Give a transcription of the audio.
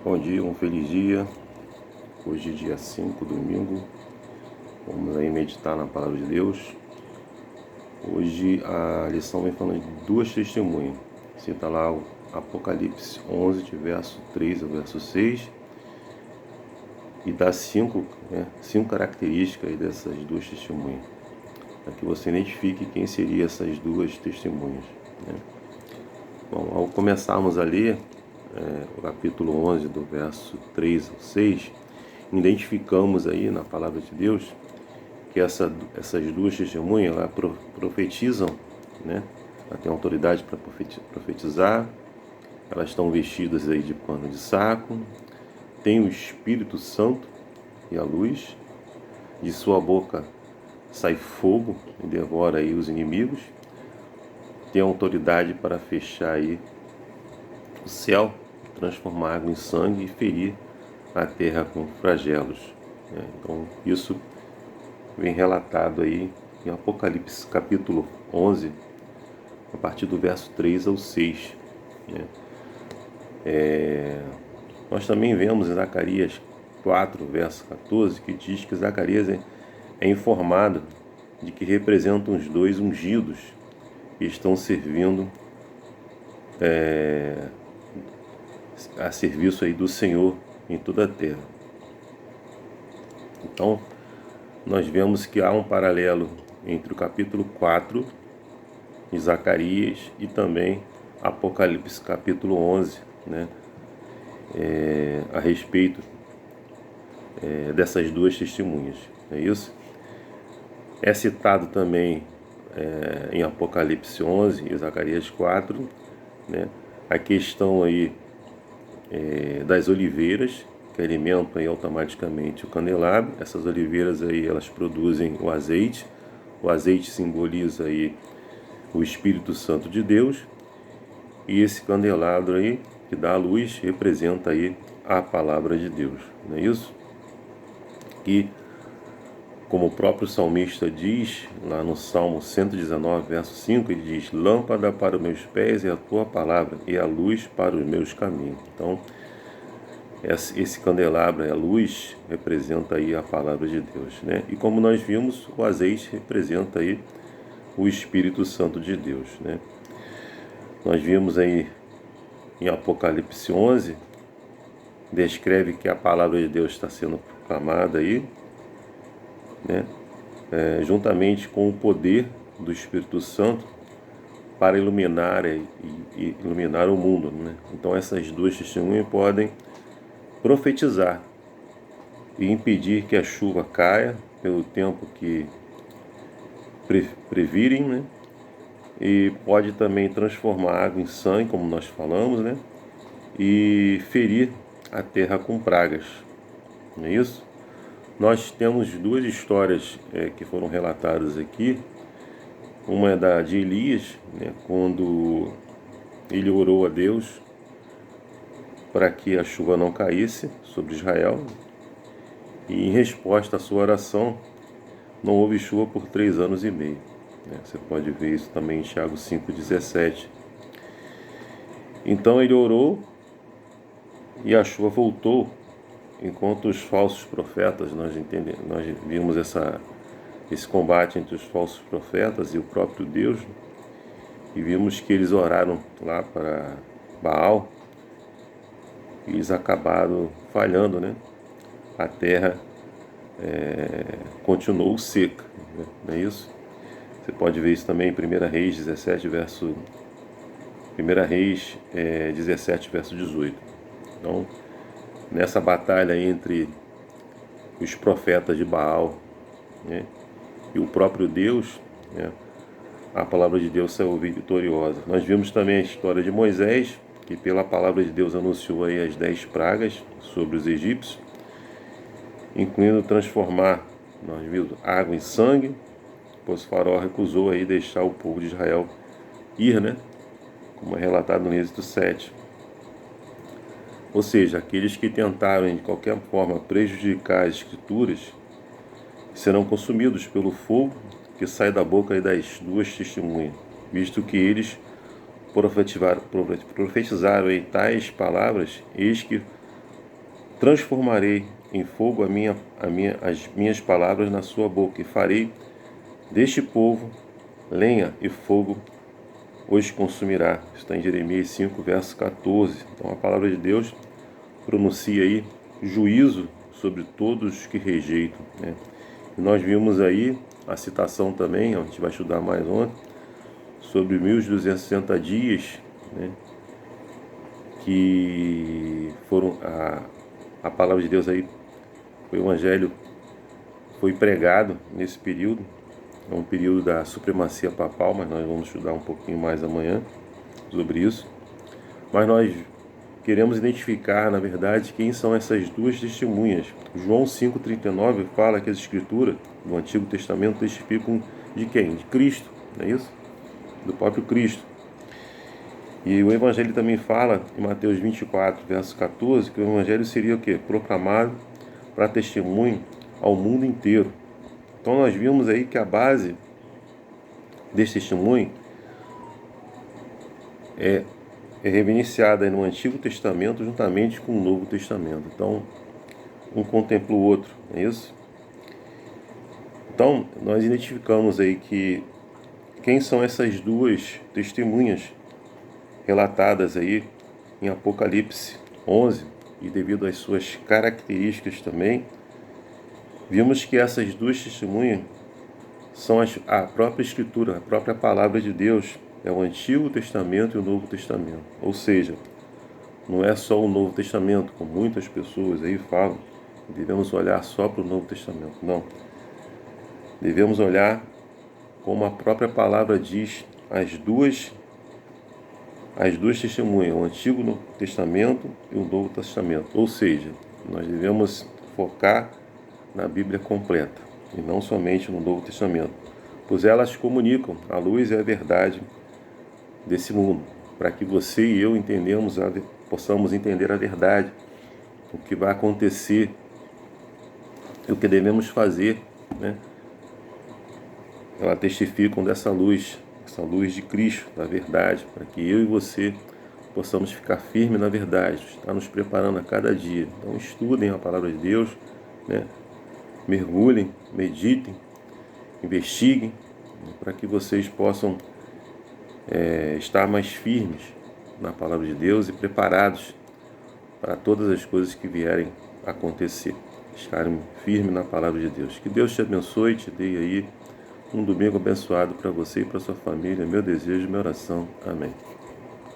Bom dia, um feliz dia. Hoje, dia 5, domingo. Vamos aí meditar na palavra de Deus. Hoje a lição vem falando de duas testemunhas. Cita lá o Apocalipse 11, de verso 3 ao verso 6. E dá cinco características aí dessas duas testemunhas, para que você identifique quem seriam essas duas testemunhas, né? Bom, ao começarmos a ler o capítulo 11, do verso 3 ao 6, identificamos aí na palavra de Deus que essas duas testemunhas lá profetizam, né? Elas têm autoridade para profetizar, elas estão vestidas aí de pano de saco, tem o Espírito Santo e a luz, de sua boca sai fogo e devora aí os inimigos, tem autoridade para fechar aí o céu, transformar água em sangue e ferir a terra com flagelos, né? Então isso vem relatado aí em Apocalipse capítulo 11, a partir do verso 3 ao 6, né? Nós também vemos em Zacarias 4, verso 14, que diz que Zacarias é informado de que representam os dois ungidos que estão servindo a serviço aí do Senhor em toda a terra. Então, nós vemos que há um paralelo entre o capítulo 4 de Zacarias e também Apocalipse capítulo 11, né? A respeito dessas duas testemunhas, é isso? É citado também em Apocalipse 11 e Zacarias 4, né, a questão aí das oliveiras, que alimentam aí automaticamente o candelabro. Essas oliveiras aí, elas produzem o azeite simboliza aí o Espírito Santo de Deus, e esse candelabro aí, que dá a luz, representa aí a palavra de Deus, não é isso? E como o próprio salmista diz, lá no Salmo 119, verso 5, ele diz: lâmpada para os meus pés é a tua palavra, e a luz para os meus caminhos. Então, esse candelabro, a luz, representa aí a palavra de Deus, né? E como nós vimos, o azeite representa aí o Espírito Santo de Deus, né? Nós vimos aí em Apocalipse 11, descreve que a palavra de Deus está sendo proclamada aí, né? Juntamente com o poder do Espírito Santo para iluminar iluminar o mundo, né? Então essas duas testemunhas podem profetizar e impedir que a chuva caia pelo tempo que previrem, né? E pode também transformar água em sangue, como nós falamos, né? E ferir a terra com pragas, não é isso? Nós temos duas histórias que foram relatadas aqui. Uma é da de Elias, né, quando ele orou a Deus para que a chuva não caísse sobre Israel, e em resposta à sua oração não houve chuva por 3 anos e meio, né? Você pode ver isso também em Tiago 5,17. Então ele orou e a chuva voltou, enquanto os falsos profetas, nós vimos esse combate entre os falsos profetas e o próprio Deus, e vimos que eles oraram lá para Baal e eles acabaram falhando, né? A terra continuou seca, né? Não é isso? Você pode ver isso também em 1 Reis 17, verso 17, verso 18. Então, nessa batalha entre os profetas de Baal, né, e o próprio Deus, né, a palavra de Deus saiu vitoriosa. Nós vimos também a história de Moisés, que pela palavra de Deus anunciou aí as 10 pragas sobre os egípcios, incluindo transformar, nós vimos, água em sangue, pois o faraó recusou aí deixar o povo de Israel ir, né, como é relatado no Êxodo 7. Ou seja, aqueles que tentaram de qualquer forma prejudicar as escrituras serão consumidos pelo fogo que sai da boca aí das duas testemunhas, visto que eles profetizaram aí tais palavras. Eis que Transformarei em fogo as minhas palavras na sua boca, e farei deste povo lenha e fogo os consumirá. Está em Jeremias 5, verso 14. Então a palavra de Deus pronuncia aí juízo sobre todos que rejeitam, né? E nós vimos aí a citação também, a gente vai estudar mais ontem, sobre 1260 dias, né? Que foram a palavra de Deus aí, o evangelho foi pregado nesse período. É um período da supremacia papal, mas nós vamos estudar um pouquinho mais amanhã sobre isso. Mas nós queremos identificar, na verdade, quem são essas duas testemunhas. João 5,39 fala que as escrituras do Antigo Testamento testificam de quem? De Cristo, não é isso? Do próprio Cristo. E o Evangelho também fala, em Mateus 24, verso 14, que o Evangelho seria o quê? Proclamado para testemunho ao mundo inteiro. Então nós vimos aí que a base desse testemunho é reverenciada no Antigo Testamento juntamente com o Novo Testamento. Então, um contempla o outro, não é isso? Então, nós identificamos aí que quem são essas duas testemunhas relatadas aí em Apocalipse 11, e devido às suas características também, vimos que essas duas testemunhas são a própria Escritura, a própria Palavra de Deus. É o Antigo Testamento e o Novo Testamento. Ou seja, não é só o Novo Testamento, como muitas pessoas aí falam, devemos olhar só para o Novo Testamento. Não. Devemos olhar como a própria palavra diz, as duas testemunhas, o Antigo Testamento e o Novo Testamento. Ou seja, nós devemos focar na Bíblia completa e não somente no Novo Testamento, pois elas comunicam a luz e a verdade desse mundo, para que você e eu possamos entender a verdade, o que vai acontecer e o que devemos fazer, né? Elas testificam dessa luz, essa luz de Cristo, da verdade, para que eu e você possamos ficar firmes na verdade, estar nos preparando a cada dia. Então estudem a palavra de Deus, né? Mergulhem, meditem, investiguem, né? Para que vocês possam estar mais firmes na palavra de Deus e preparados para todas as coisas que vierem a acontecer. Estarem firmes na palavra de Deus. Que Deus te abençoe e te dê aí um domingo abençoado para você e para sua família. Meu desejo, minha oração. Amém.